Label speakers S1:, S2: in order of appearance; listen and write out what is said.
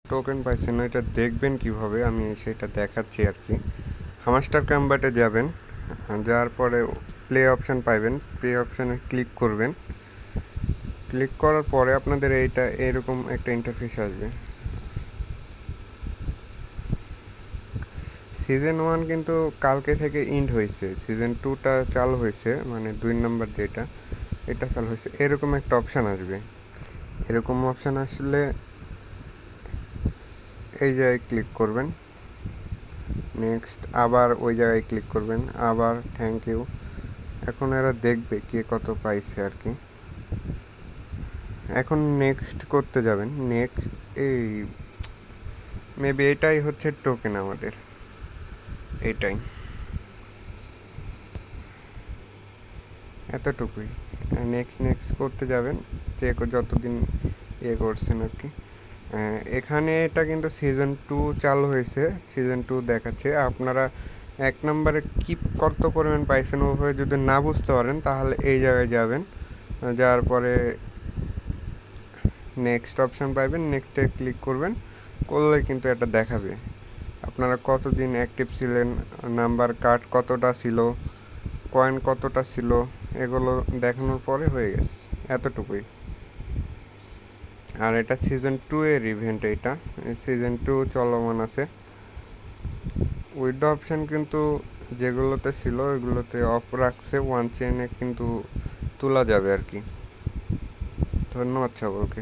S1: Token পাইছেন না, এটা দেখবেন কিভাবে আমি সেটা দেখাচ্ছি আর কি। হামাস্টার কম্বাটে যাবেন, যাওয়ার পরে প্লে অপশান পাইবেন, প্লে অপশানে ক্লিক করবেন। ক্লিক করার পরে আপনাদের এইটা এরকম একটা ইন্টারফেস আসবে। সিজন 1 কিন্তু কালকে থেকে ইন্ড হয়েছে, সিজন 2টা চালু হয়েছে, মানে 2 নম্বর যেটা এটা চালু হয়েছে। এরকম একটা অপশান আসবে, এরকম অপশান আসলে এই জায়গায় ক্লিক করবেন, নেক্সট আবার ওই জায়গায় ক্লিক করবেন, আবার থ্যাংক ইউ। এখন এরা দেখবে কে কত পাইছে আর কি। এখন নেক্সট করতে যাবেন, নেক্সট এই মেবি এটাই হচ্ছে টোকেন আমাদের, এটাই, এতটুকুই। নেক্সট নেক্সট করতে যাবেন, যে যতদিন করছেন আর কি। এখানে এটা কিন্তু সিজন 2 চালু হয়েছে, সিজন 2 দেখাচ্ছে। আপনারা 1 নম্বরে কী কত পরিমাণ পাইছেন ওভাবে যদি না বুঝতে পারেন তাহলে এই জায়গায় যাবেন, যাওয়ার পরে নেক্সট অপশান পাইবেন, নেক্সটে ক্লিক করবেন, করলে কিন্তু এটা দেখাবে আপনারা কতদিন অ্যাক্টিভ ছিলেন, নাম্বার কার্ড কতটা ছিল, কয়েন কতটা ছিল, এগুলো দেখানোর পরে হয়ে গেছে, এতটুকুই। আর এটা সিজন 2 এর ইভেন্ট, এটা সিজন 2 চলমান আছে। উইথড্র অপশান কিন্তু যেগুলোতে ছিল ওইগুলোতে অফ রাখছে, ওয়ান চেনে কিন্তু তোলা যাবে আর কি। ধন্যবাদ সকলকে।